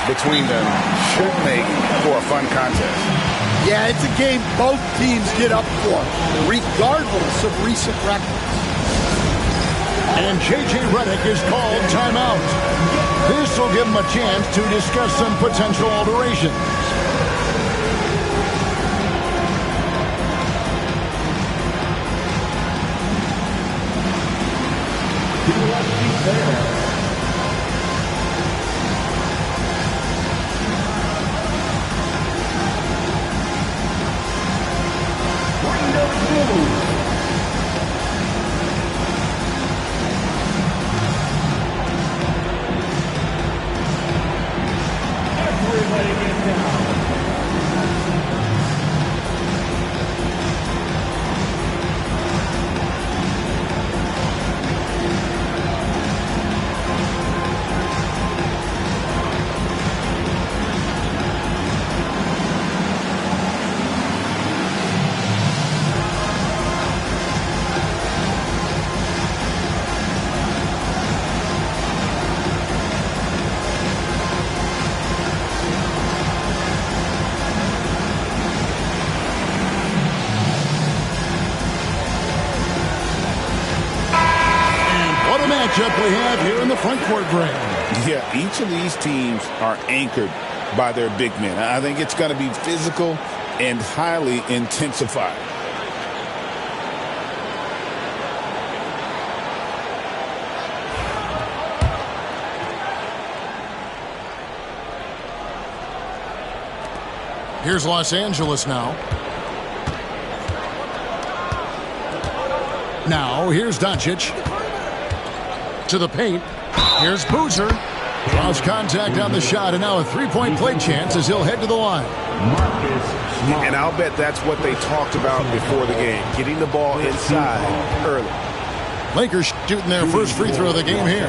between them should make for a fun contest. Yeah, it's a game both teams get up for, regardless of recent records. And J.J. Redick is called timeout. This will give him a chance to discuss some potential alterations. Matchup we have here in the front court, Greg. Yeah, each of these teams are anchored by their big men. I think it's going to be physical and highly intensified. Here's Los Angeles now. Now, here's Doncic. To the paint. Here's Boozer. Draws contact on the shot, and now a three-point play chance as he'll head to the line. And I'll bet that's what they talked about before the game, getting the ball inside early. Lakers shooting their first free throw of the game here.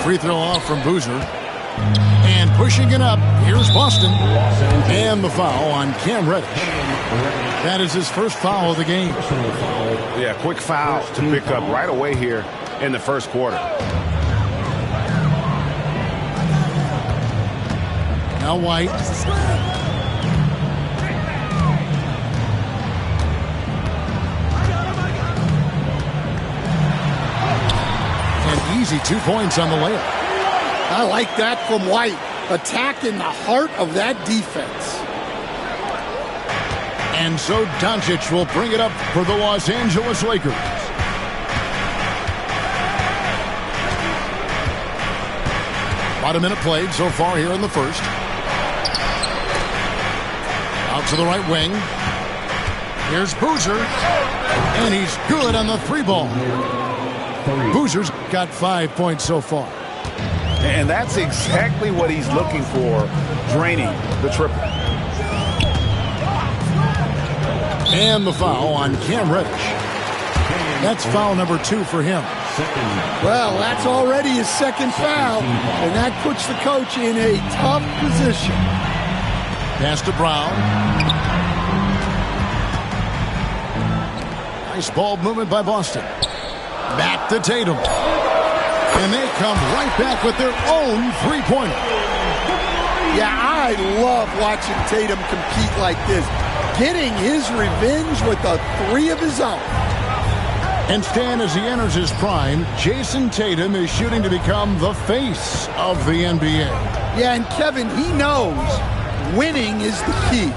Free throw off from Boozer. And pushing it up, here's Boston. And the foul on Cam Reddish. That is his first foul of the game. Yeah, quick foul to pick up right away here in the first quarter. Now White. And easy 2 points on the layup. I like that from White. Attacking the heart of that defense. And so Doncic will bring it up for the Los Angeles Lakers. About a minute played so far here in the first. Out to the right wing. Here's Boozer. And he's good on the three ball. Boozer's got 5 points so far. And that's exactly what he's looking for, draining the triple. And the foul on Cam Reddish. That's foul number 2 for him. Well, that's already his second foul, and that puts the coach in a tough position. Pass to Brown. Nice ball movement by Boston. Back to Tatum. And they come right back with their own three-pointer. Yeah, I love watching Tatum compete like this. Getting his revenge with a three of his own. And Stan, as he enters his prime, Jason Tatum is shooting to become the face of the NBA. Yeah, and Kevin, he knows winning is the key.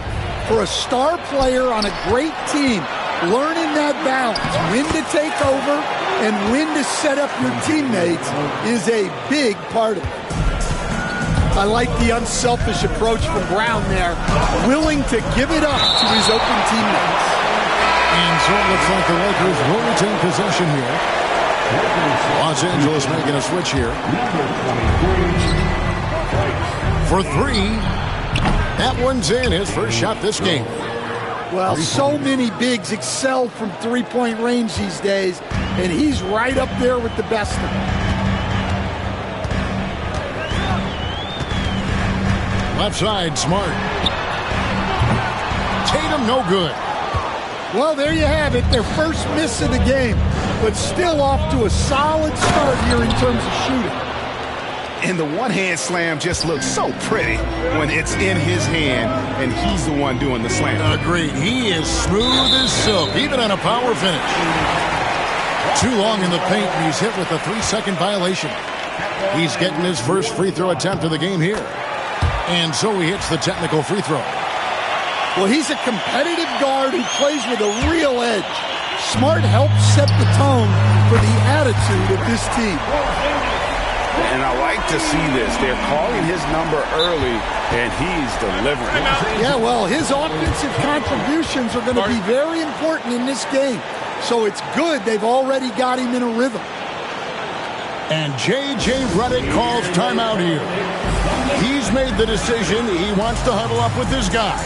For a star player on a great team, learning that balance, when to take over and when to set up your teammates is a big part of it. I like the unselfish approach from Brown there, willing to give it up to his open teammates. And so it looks like the Lakers will retain possession here. Los Angeles making a switch here. For three. That one's in, his first shot this game. Well, so many bigs excel from three-point range these days, and he's right up there with the best of them. Left side, Smart. Tatum, no good. Well, there you have it, their first miss of the game, but still off to a solid start here in terms of shooting. And the one-hand slam just looks so pretty when it's in his hand and he's the one doing the slam. Agreed. He is smooth as silk, even on a power finish. Too long in the paint, and he's hit with a 3-second violation. He's getting his first free throw attempt of the game here. And so he hits the technical free throw. Well, he's a competitive guard who plays with a real edge. Smart helps set the tone for the attitude of this team. And I like to see this. They're calling his number early, and he's delivering. Yeah, well, his offensive contributions are going to be very important in this game. So it's good they've already got him in a rhythm. And J.J. Redick calls timeout here. He's made the decision. He wants to huddle up with this guy.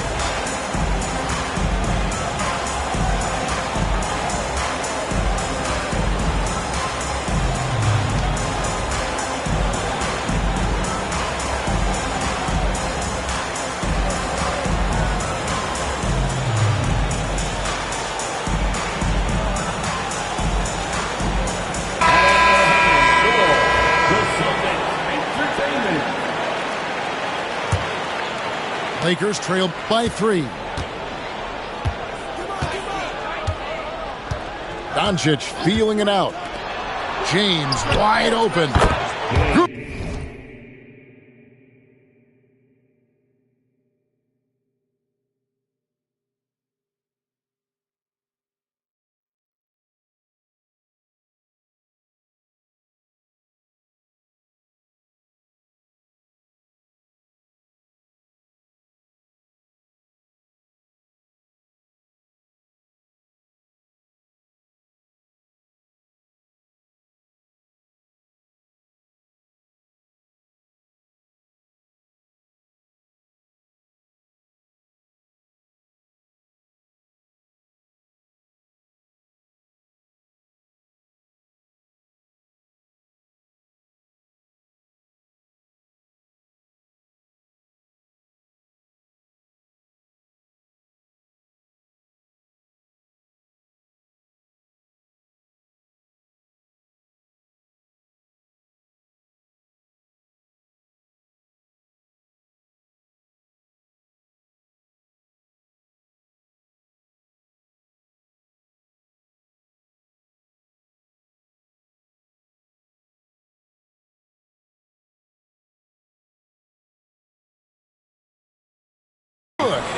Lakers trail by 3. Doncic feeling it out. James wide open.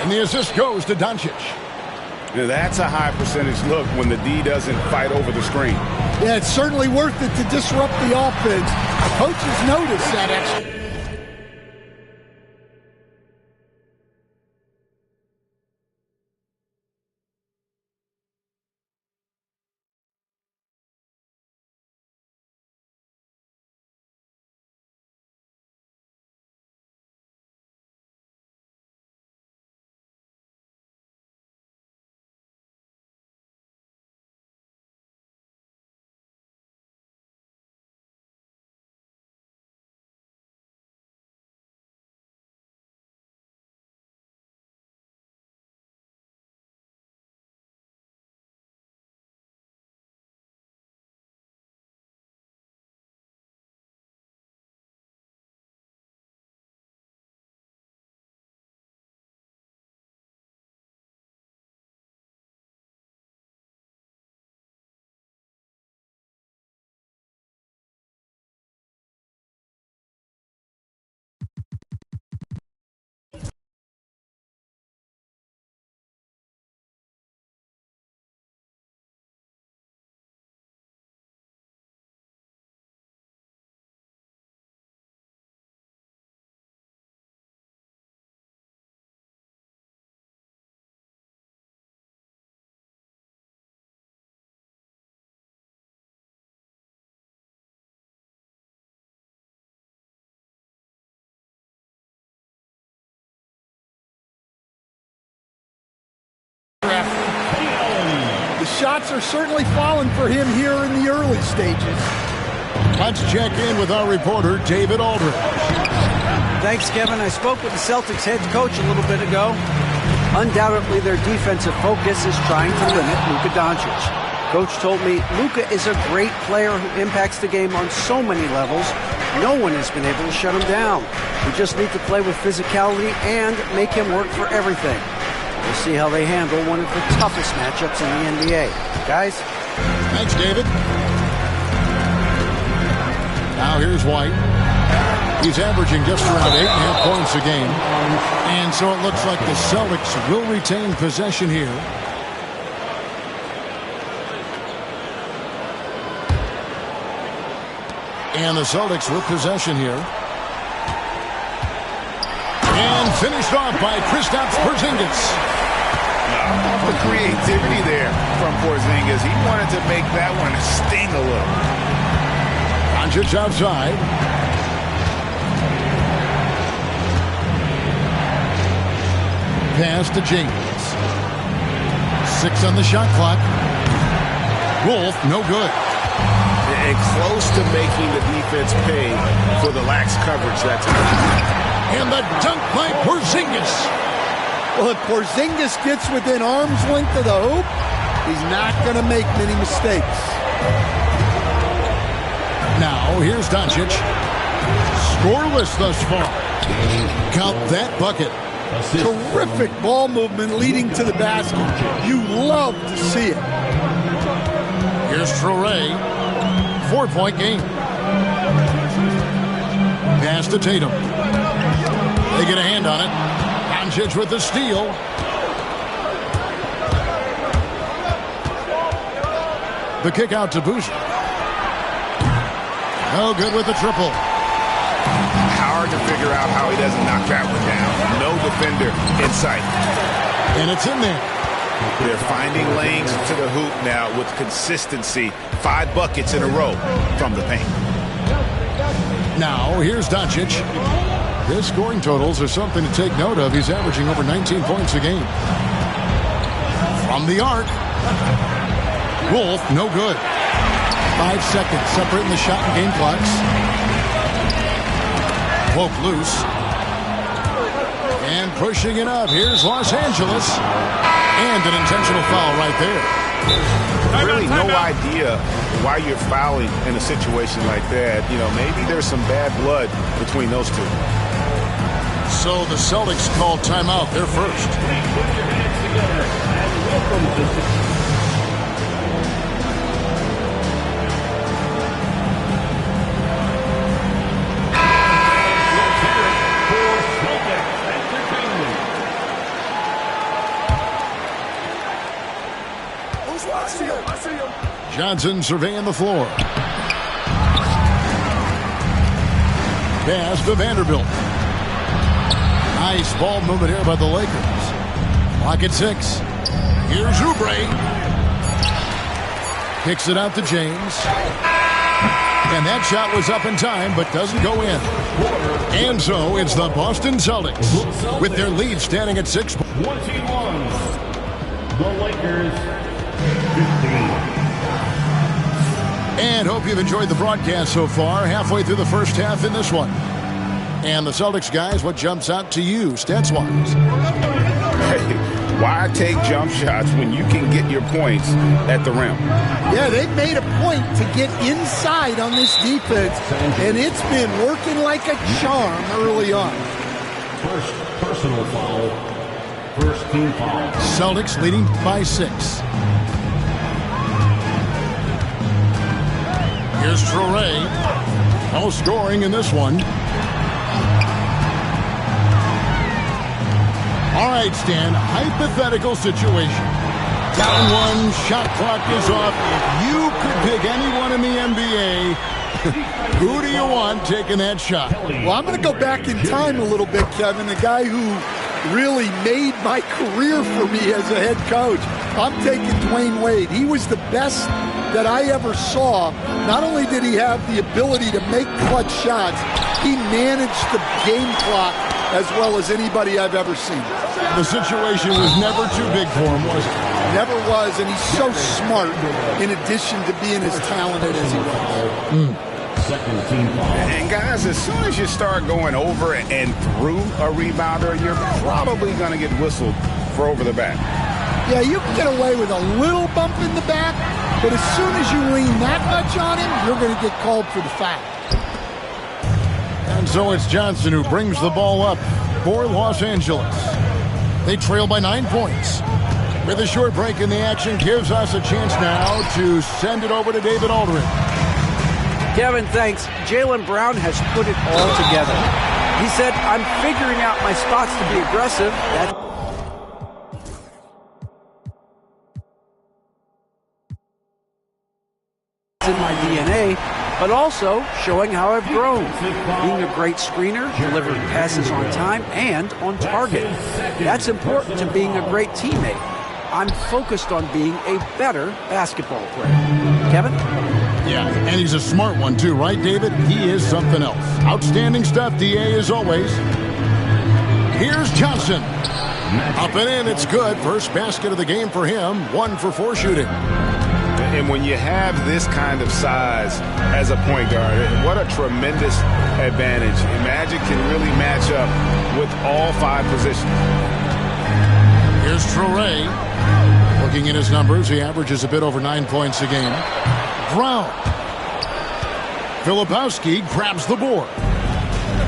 And the assist goes to Doncic. Now that's a high percentage look when the D doesn't fight over the screen. Yeah, it's certainly worth it to disrupt the offense. The coaches notice that extra. The shots are certainly falling for him here in the early stages. Let's check in with our reporter, David Aldridge. Thanks, Kevin. I spoke with the Celtics head coach a little bit ago. Undoubtedly, their defensive focus is trying to limit Luka Doncic. Coach told me Luka is a great player who impacts the game on so many levels, No one has been able to shut him down. We just need to play with physicality and make him work for everything. We'll see how they handle one of the toughest matchups in the NBA. Guys? Thanks, David. Now here's White. He's averaging just around 8.5 points a game. And so it looks like the Celtics will retain possession here. And the Celtics with possession here. And finished off by Kristaps Porzingis. The creativity there from Porzingis. He wanted to make that one sting a little. Doncic outside. Pass to James. 6 on the shot clock. Wolf, no good. And close to making the defense pay for the lax coverage that time. And the dunk by Porzingis. Well, if Porzingis gets within arm's length of the hoop, he's not going to make many mistakes. Now, here's Doncic. Scoreless thus far. Count that bucket. Terrific ball movement leading to the basket. You love to see it. Here's Traoré. 4-point game. Pass to Tatum. They get a hand on it. Doncic with the steal. The kick out to Boozer. No good with the triple. Hard to figure out how he doesn't knock that one down. No defender in sight. And it's in there. They're finding lanes to the hoop now with consistency. 5 buckets in a row from the paint. Now, here's Doncic. His scoring totals are something to take note of. He's averaging over 19 points a game. From the arc. Wolf, no good. 5 seconds separating the shot and game clocks. Wolf loose. And pushing it up. Here's Los Angeles. And an intentional foul right there. Really no idea why you're fouling in a situation like that. You know, maybe there's some bad blood between those two. So the Celtics call timeout. They're first. Johnson surveying the floor. Pass to Vanderbilt. Nice ball movement here by the Lakers. Clock at 6. Here's Oubre. Kicks it out to James. And that shot was up in time, but doesn't go in. And so it's the Boston Celtics with their lead standing at 6. 21. The Lakers 15. And hope you've enjoyed the broadcast so far. Halfway through the first half in this one. And the Celtics, guys, what jumps out to you, stats-wise? Hey, why take jump shots when you can get your points at the rim? Yeah, they've made a point to get inside on this defense, and it's been working like a charm early on. First personal foul. First team foul. Celtics leading by 6. Here's Traoré. No scoring in this one. All right, Stan, hypothetical situation. Down 1, shot clock is off. If you could pick anyone in the NBA, who do you want taking that shot? Well, I'm going to go back in time a little bit, Kevin. The guy who really made my career for me as a head coach. I'm taking Dwayne Wade. He was the best that I ever saw. Not only did he have the ability to make clutch shots, he managed the game clock as well as anybody I've ever seen. The situation was never too big for him, was it? Never was, and he's so smart in addition to being as talented as he was. Second team foul. And guys, as soon as you start going over and through a rebounder, you're probably going to get whistled for over the back. Yeah, you can get away with a little bump in the back, but as soon as you lean that much on him, you're going to get called for the foul. And so it's Johnson who brings the ball up for Los Angeles. They trail by 9 points. With a short break in the action, gives us a chance now to send it over to David Aldridge. Kevin, thanks. Jaylen Brown has put it all together. He said, I'm figuring out my spots to be aggressive. That's in my DNA, but also showing how I've grown. Being a great screener, delivering passes on time and on target. That's important to being a great teammate. I'm focused on being a better basketball player. Kevin? Yeah, and he's a smart one too, right, David? He is something else. Outstanding stuff, DA, as always. Here's Johnson. Up and in, it's good. First basket of the game for him. 1 for 4 shooting. And when you have this kind of size as a point guard, what a tremendous advantage. Magic can really match up with all 5 positions. Here's Traore. Looking at his numbers, he averages a bit over 9 points a game. Brown. Filipowski grabs the board.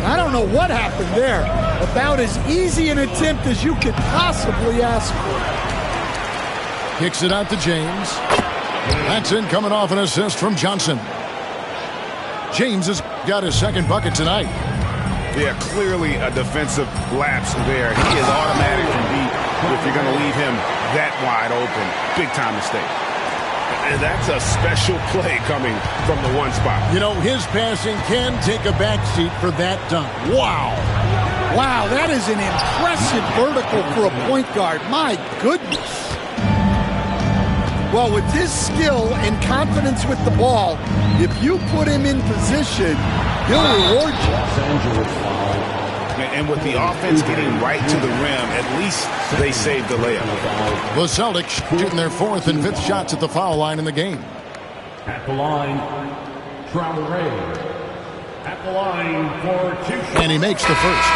I don't know what happened there. About as easy an attempt as you could possibly ask for. Kicks it out to James. That's in, coming off an assist from Johnson. James has got his second bucket tonight. Yeah, clearly a defensive lapse there. He is automatic from deep if you're going to leave him that wide open. Big time mistake. And that's a special play coming from the one spot. You know, his passing can take a backseat for that dunk. Wow. Wow, that is an impressive vertical for a point guard. My goodness. Well, with his skill and confidence with the ball, if you put him in position, he'll reward you. And with the offense getting right to the rim, at least they saved the layup. The Celtics shooting their 4th and 5th shots at the foul line in the game. At the line, Traore. At the line for 2 shots. And he makes the first.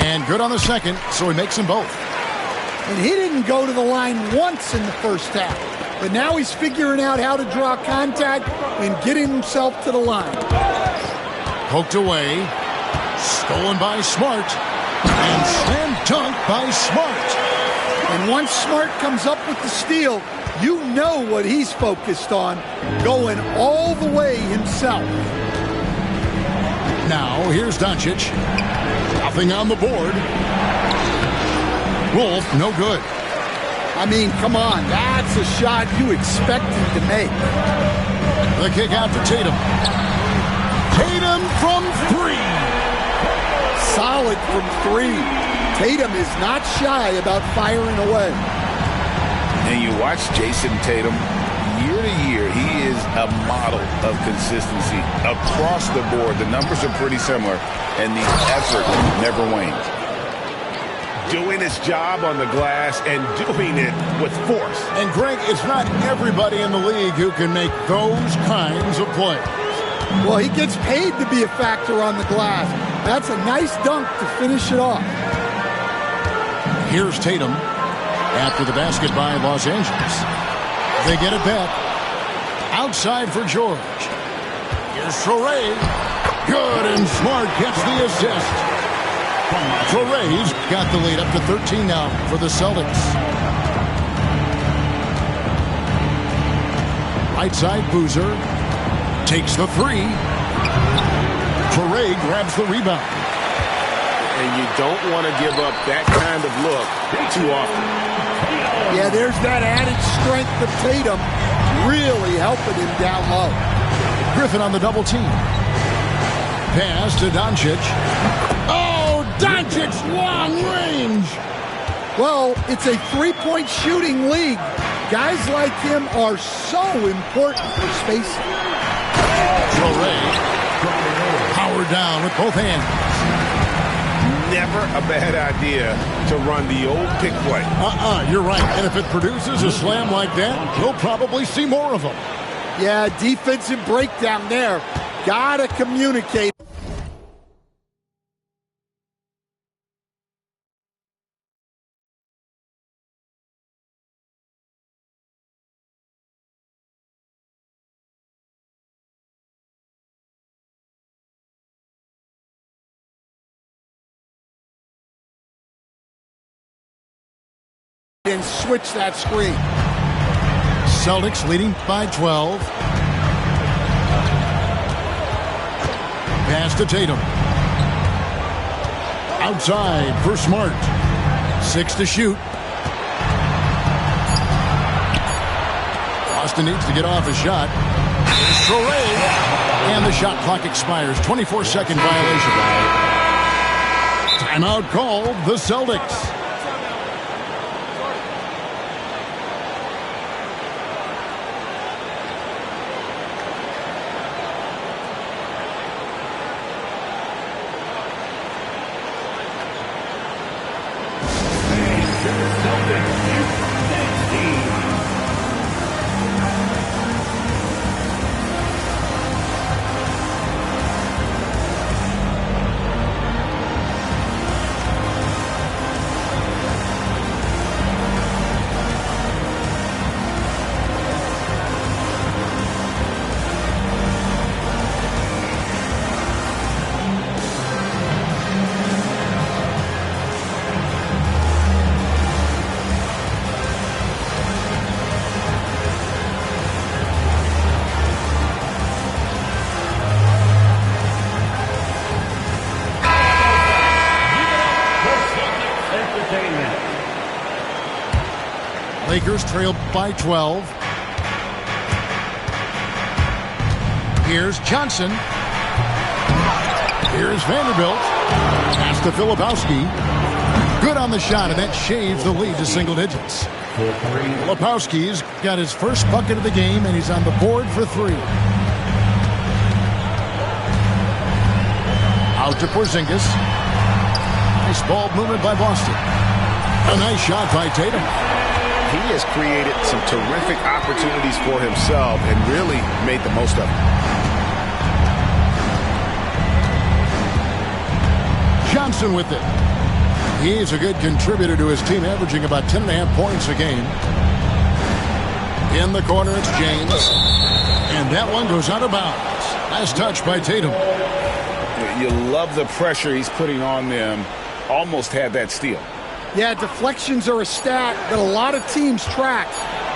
And good on the second, so he makes them both. And he didn't go to the line once in the first half. But now he's figuring out how to draw contact and getting himself to the line. Poked away. Stolen by Smart. And slam dunk by Smart. And once Smart comes up with the steal, you know what he's focused on, going all the way himself. Now, here's Doncic. Nothing on the board. Wolf, no good. I mean, come on, that's a shot you expect him to make. The kick out to Tatum. Tatum from 3. Solid from 3. Tatum is not shy about firing away. And you watch Jason Tatum, year to year, he is a model of consistency. Across the board, the numbers are pretty similar, and the effort never wanes. Doing his job on the glass and doing it with force. And Greg, it's not everybody in the league who can make those kinds of plays. Well, he gets paid to be a factor on the glass. That's a nice dunk to finish it off. Here's Tatum after the basket by Los Angeles. They get it back. Outside for George. Here's Traore. Good, and Smart gets the assist. Traore's got the lead up to 13 now for the Celtics. Right side, Boozer takes the 3. Traore grabs the rebound. And you don't want to give up that kind of look too often. Yeah, there's that added strength of Tatum really helping him down low. Griffin on the double team. Pass to Doncic. Oh, Doncic, long range. Well, it's a three-point shooting league. Guys like him are so important for spacing. Traore powered down with both hands. Never a bad idea to run the old pick play. You're right. And if it produces a slam like that, we'll probably see more of them. Yeah, defensive breakdown there. Gotta communicate. and switch that screen. Celtics leading by 12. Pass to Tatum. Outside for Smart. 6 to shoot. Boston needs to get off a shot. Here's Traore. And the shot clock expires. 24-second violation. Timeout called the Celtics. Lakers trail by 12. Here's Johnson. Here's Vanderbilt. Pass to Filipowski. Good on the shot, and that shaves the lead to single digits. Filipowski's got his first bucket of the game, and he's on the board for 3. Out to Porzingis. Nice ball movement by Boston. A nice shot by Tatum. He has created some terrific opportunities for himself and really made the most of it. Johnson with it. He's a good contributor to his team, averaging about 10.5 points a game. In the corner, it's James. And that one goes out of bounds. Nice touch by Tatum. You love the pressure he's putting on them. Almost had that steal. Yeah, deflections are a stat that a lot of teams track,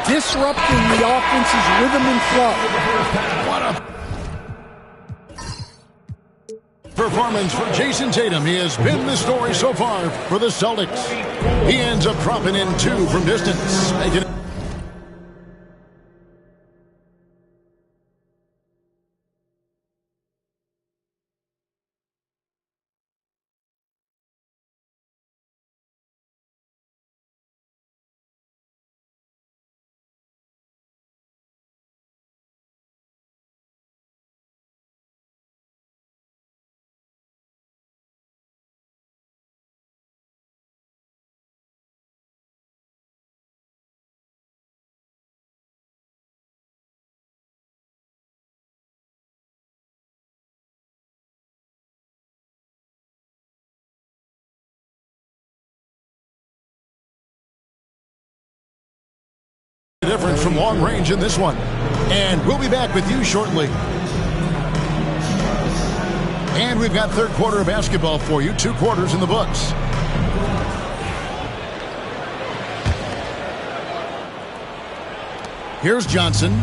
disrupting the offense's rhythm and flow. What a performance for Jason Tatum. He has been the story so far for the Celtics. He ends up dropping in 2 from distance, making it difference from long range in this one. And we'll be back with you shortly. And we've got third quarter of basketball for you. 2 quarters in the books. Here's Johnson.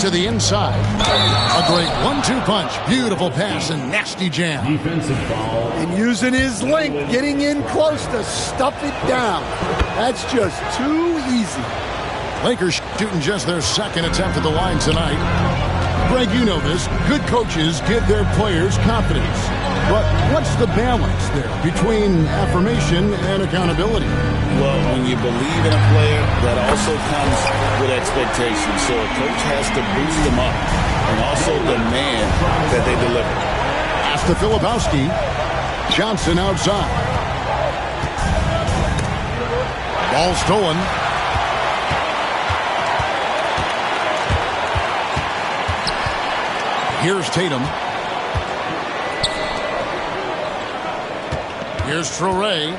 To the inside. A great 1-2 punch. Beautiful pass and nasty jam. Defensive foul. And using his length, getting in close to stuff it down. That's just too easy. Lakers shooting just their second attempt at the line tonight. Greg, you know this. Good coaches give their players confidence. But what's the balance there between affirmation and accountability? Well, when you believe in a player, that also comes with expectations. So a coach has to boost them up and also demand that they deliver. Pass to Filipowski. Johnson outside. Ball stolen. Here's Tatum. Here's Traore.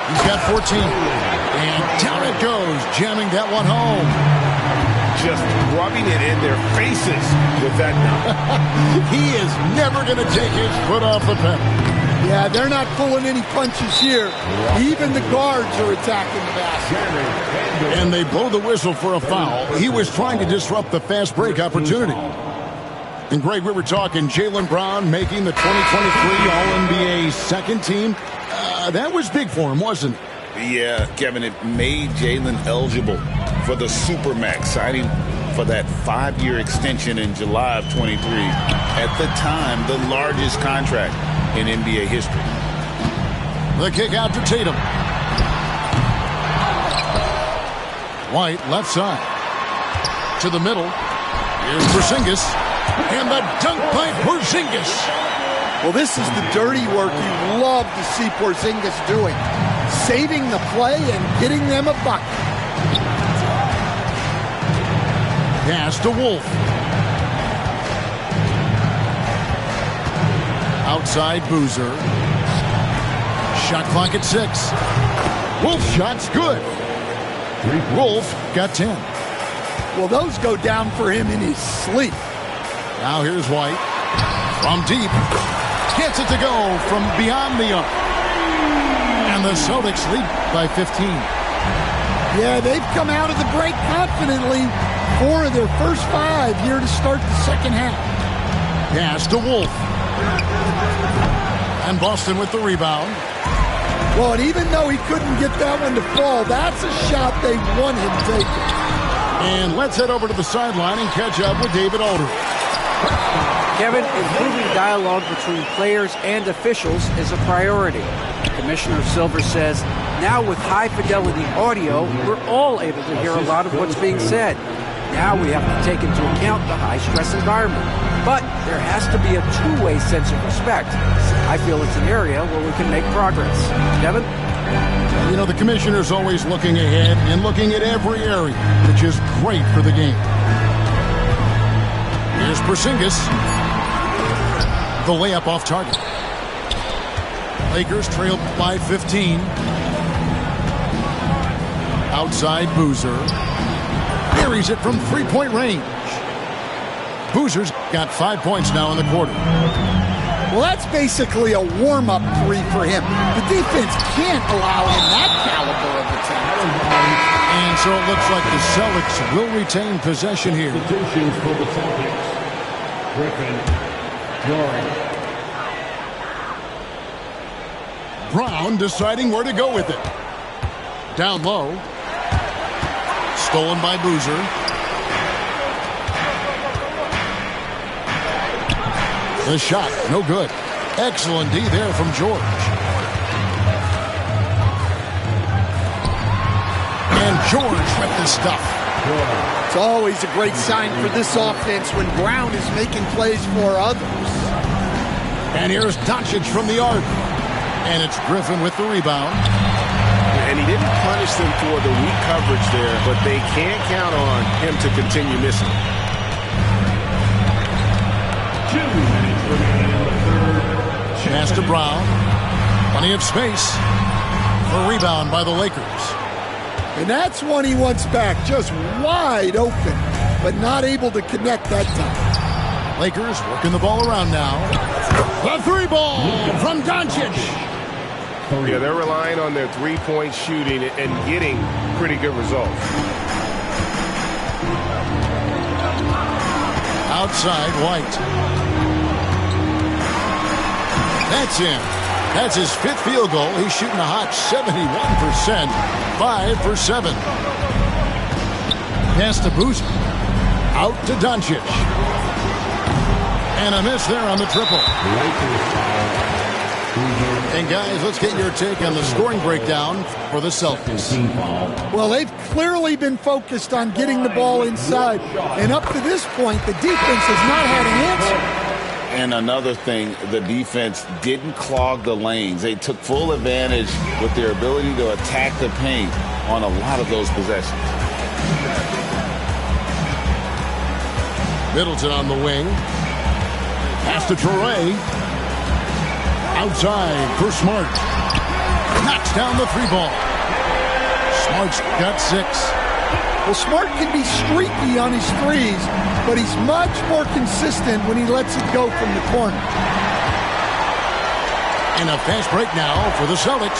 He's got 14. And down it goes, jamming that one home. just rubbing it in their faces with that number. He is never going to take his foot off the pedal. Yeah, they're not pulling any punches here. Even the guards are attacking the basket. And they blow the whistle for a foul. He was trying to disrupt the fast break opportunity. And Greg, we were talking Jaylen Brown making the 2023 All-NBA second team. That was big for him, wasn't it? Yeah, Kevin, it made Jaylen eligible for the Supermax, signing for that 5-year extension in July of 23. At the time, the largest contract in NBA history. The kick out to Tatum. White, left side. To the middle. Here's Porzingis. And the dunk by Porzingis. Well, this is the dirty work you love to see Porzingis doing. Saving the play and getting them a bucket. Pass to Wolf. Outside Boozer. Shot clock at 6. Wolf shot's good. Wolf got 10. Well, those go down for him in his sleep. Now here's White. From deep. Gets it to go from beyond the arc. And the Celtics lead by 15. Yeah, they've come out of the break confidently. 4 of their first 5 here to start the second half. Pass to Wolf. And Boston with the rebound. Well, and even though he couldn't get that one to fall, that's a shot they want him taking. And let's head over to the sideline and catch up with David Aldridge. Kevin, improving dialogue between players and officials is a priority. Commissioner Silver says, now with high-fidelity audio, we're all able to hear a lot of what's being said. Now we have to take into account the high-stress environment. But there has to be a two-way sense of respect. I feel it's an area where we can make progress. Kevin? You know, the commissioner's always looking ahead and looking at every area, which is great for the game. Here's Porzingis. The layup off target. Lakers trail by 15. Outside Boozer. Buries it from three-point range. Boozer's got 5 points now in the quarter. Well, that's basically a warm-up 3 for him. The defense can't allow him that caliber of attack. And so it looks like the Celtics will retain possession here. Substitutions for the Celtics. Griffin, Jory. Brown deciding where to go with it. Down low. Stolen by Boozer. The shot, no good. Excellent D there from George. And George with the stuff. It's always a great sign for this offense when Brown is making plays for others. And here's Doncic from the arc. And it's Griffin with the rebound. And he didn't punish them for the weak coverage there, but they can't count on him to continue missing. 2 minutes remaining in the third. Pass to Brown. Plenty of space. The rebound by the Lakers. And that's one he wants back, just wide open, but not able to connect that time. Lakers working the ball around now. The 3-ball from Doncic. Yeah, they're relying on their three-point shooting and getting pretty good results. Outside White. That's in. That's his 5th field goal. He's shooting a hot 71%. 5 for 7. Pass to Boozer. Out to Doncic. And a miss there on the triple. And guys, let's get your take on the scoring breakdown for the Celtics. Well, they've clearly been focused on getting the ball inside. And up to this point, the defense has not had an answer. And another thing, the defense didn't clog the lanes. They took full advantage with their ability to attack the paint on a lot of those possessions. Middleton on the wing. Pass to Traore. Outside for Smart. Knocks down the 3-ball. Smart's got 6. Well, Smart can be streaky on his threes, but he's much more consistent when he lets it go from the corner. And a fast break now for the Celtics.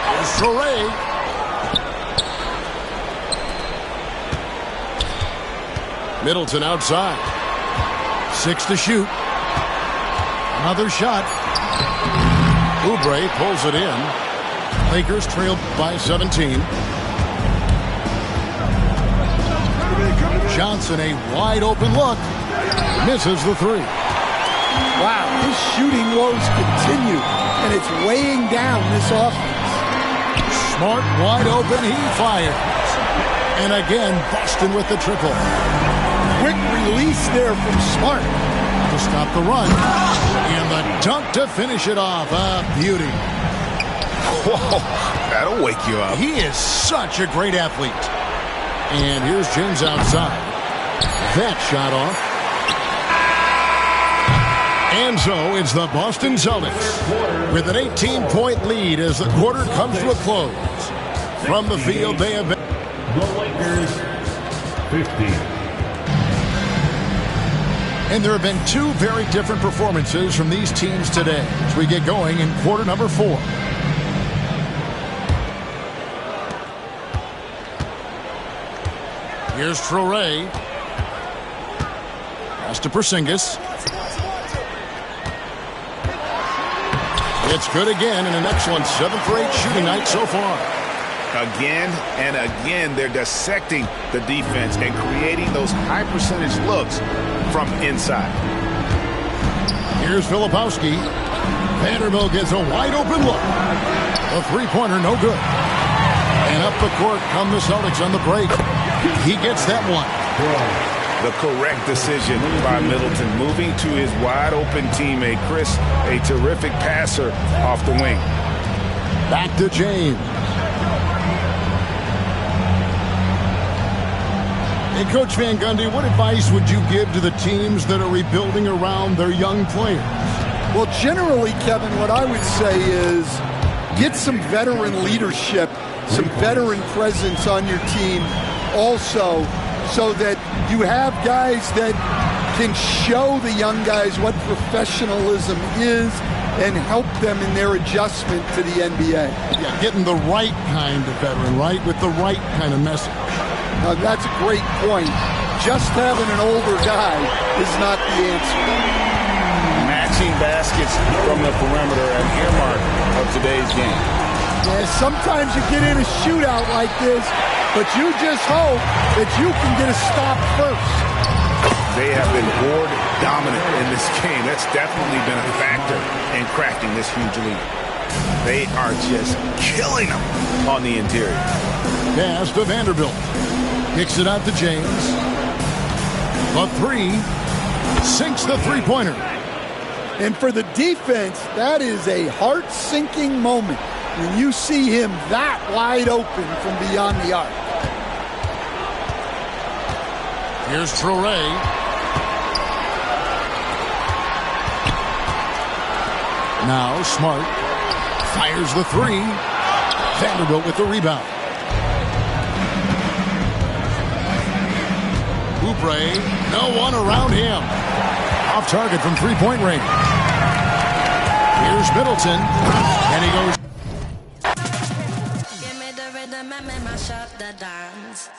Here's Traore. Middleton outside. 6 to shoot. Another shot. Oubre pulls it in. Lakers trailed by 17. Johnson, a wide open look. Misses the three. Wow, his shooting woes continue, and it's weighing down this offense. Smart wide open, he fires. And again, Boston with the triple. Quick release there from Smart to stop the run. And the dunk to finish it off. A beauty. Whoa, that'll wake you up. He is such a great athlete. And here's James outside. That shot off. And so it's the Boston Celtics with an 18-point lead as the quarter comes to a close. From the field, they have been The Lakers, 50. And there have been two very different performances from these teams today as we get going in quarter number 4. Here's Traore. Pass to Porzingis. It's good again, and an excellent 7 for 8 shooting night so far. Again and again, they're dissecting the defense and creating those high-percentage looks from inside. Here's Filipowski. Vanderbilt gets a wide-open look. The three-pointer, no good. And up the court come the Celtics on the break. He gets that one. The correct decision by Middleton, moving to his wide-open teammate, Chris, a terrific passer off the wing. Back to James. Hey, Coach Van Gundy, what advice would you give to the teams that are rebuilding around their young players? Well, generally, Kevin, what I would say is get some veteran leadership, some veteran presence on your team also, so that you have guys that can show the young guys what professionalism is and help them in their adjustment to the NBA. Yeah, getting the right kind of veteran, right, with the right kind of message. Now, that's a great point. Just having an older guy is not the answer. Matching baskets from the perimeter, an earmark of today's game. Yeah, sometimes you get in a shootout like this, but you just hope that you can get a stop first. They have been board dominant in this game. That's definitely been a factor in cracking this huge lead. They are just killing them on the interior. Pass to Vanderbilt. Kicks it out to James. A three. Sinks the three-pointer. And for the defense, that is a heart-sinking moment when you see him that wide open from beyond the arc. Here's Traore. Now Smart fires the three. Vanderbilt with the rebound. Oubre, no one around him. Off target from three-point range. Here's Middleton, and he goes. Give me the rhythm and make my shot the dance.